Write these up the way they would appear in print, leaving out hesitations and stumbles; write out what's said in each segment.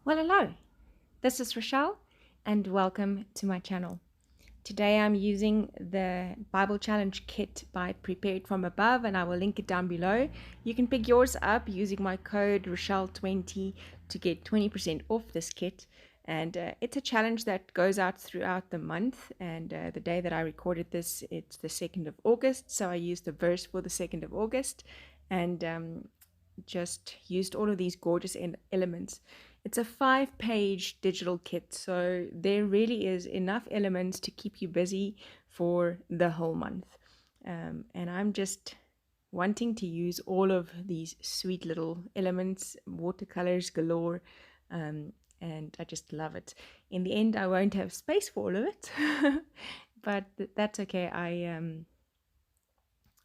Well, hello, this is Rochelle, and welcome to my channel. Today I'm using the Bible Challenge kit by Prepared From Above, and I will link it down below. You can pick yours up using my code Rochelle20 to get 20% off this kit. And it's a challenge that goes out throughout the month. And the day that I recorded this, it's the 2nd of August. So I used the verse for the 2nd of August. And just used all of these gorgeous elements. It's a 5-page digital kit, so there really is enough elements to keep you busy for the whole month. And I'm just wanting to use all of these sweet little elements, watercolors galore, and I just love it. In the end, I won't have space for all of it, but that's okay. I'm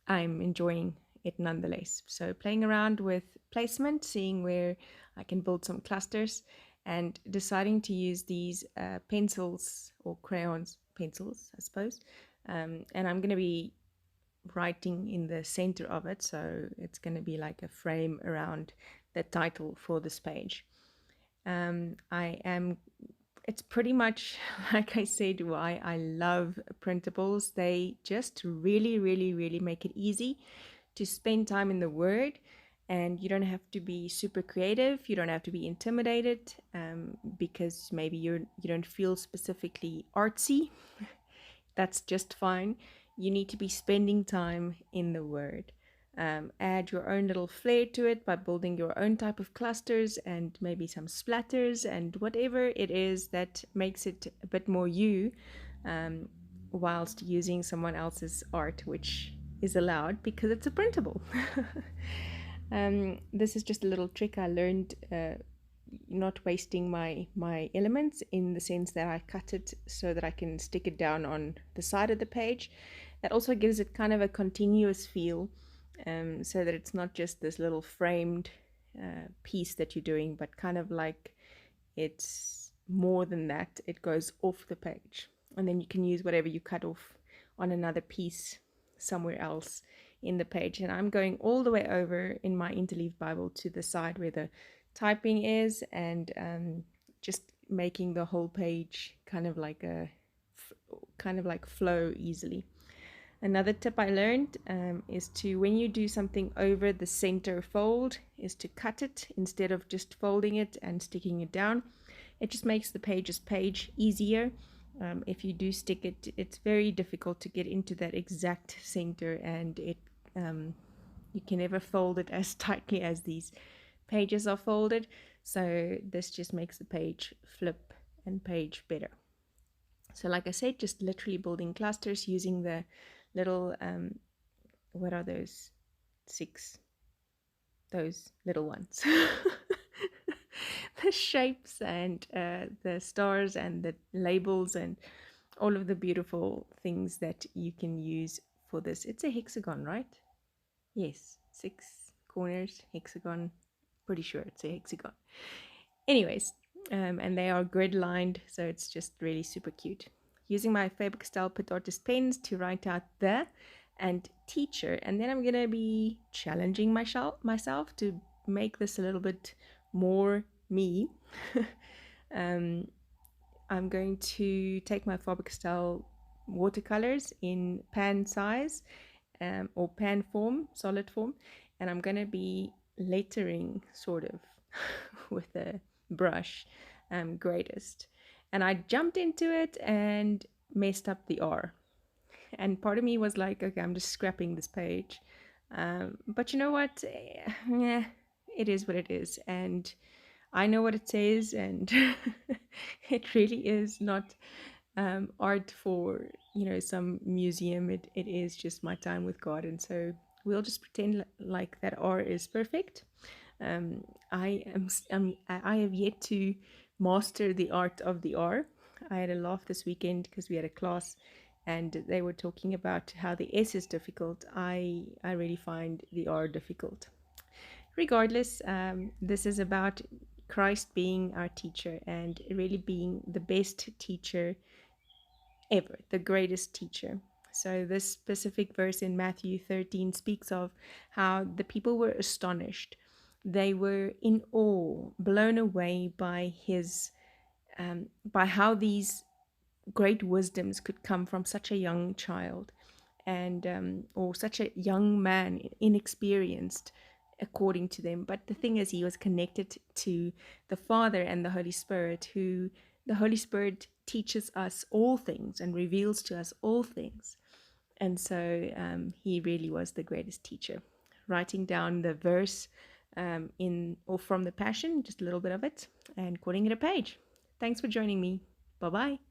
enjoying it nonetheless. So playing around with placement, seeing where I can build some clusters, and deciding to use these pencils or crayons, pencils, I suppose. And I'm going to be writing in the center of it, so it's going to be like a frame around the title for this page. It's pretty much like I said, why I love printables. They just really make it easy to spend time in the Word, and you don't have to be super creative. You don't have to be intimidated because maybe you don't feel specifically artsy. That's just fine. You need to be spending time in the Word. Add your own little flair to it by building your own type of clusters and maybe some splatters and whatever it is that makes it a bit more you, whilst using someone else's art, which is allowed because it's a printable. This is just a little trick I learned, not wasting my elements, in the sense that I cut it so that I can stick it down on the side of the page. That also gives it kind of a continuous feel, so that it's not just this little framed piece that you're doing, but kind of like it's more than that. It goes off the page, and then you can use whatever you cut off on another piece somewhere else in the page. And I'm going all the way over in my Interleaf Bible to the side where the typing is, and just making the whole page kind of like flow easily. Another tip I learned is to, when you do something over the center fold, is to cut it instead of just folding it and sticking it down. It just makes the page easier. If you do stick it, it's very difficult to get into that exact center, and you can never fold it as tightly as these pages are folded. So this just makes the page flip and page better. So like I said, just literally building clusters using the little what are those? 6, those little ones. The shapes and the stars and the labels and all of the beautiful things that you can use for this. It's a hexagon, right? Yes, 6 corners, hexagon. Pretty sure it's a hexagon. Anyways, and they are grid lined, so it's just really super cute. Using my Faber Castell Pitt Artist pens to write out the and teacher, and then I'm gonna be challenging myself to make this a little bit more me. I'm going to take my Faber Castell watercolors in pan size, or pan form, solid form, and I'm going to be lettering sort of with a brush, greatest. And I jumped into it and messed up the R. And part of me was like, okay, I'm just scrapping this page. But you know what? Yeah, it is what it is. And I know what it says, and it really is not art for, some museum. It is just my time with God, and so we'll just pretend like that R is perfect. I have yet to master the art of the R. I had a laugh this weekend because we had a class, and they were talking about how the S is difficult. I really find the R difficult. Regardless, this is about Christ being our teacher and really being the best teacher ever, the greatest teacher. So this specific verse in Matthew 13 speaks of how the people were astonished They were in awe, blown away by his, by how these great wisdoms could come from such a young child, and or such a young man, inexperienced according to them. But the thing is, he was connected to the Father and the Holy Spirit, who the Holy Spirit teaches us all things and reveals to us all things. And so he really was the greatest teacher. Writing down the verse in or from the Passion, just a little bit of it, and calling it a page. Thanks for joining me. Bye bye.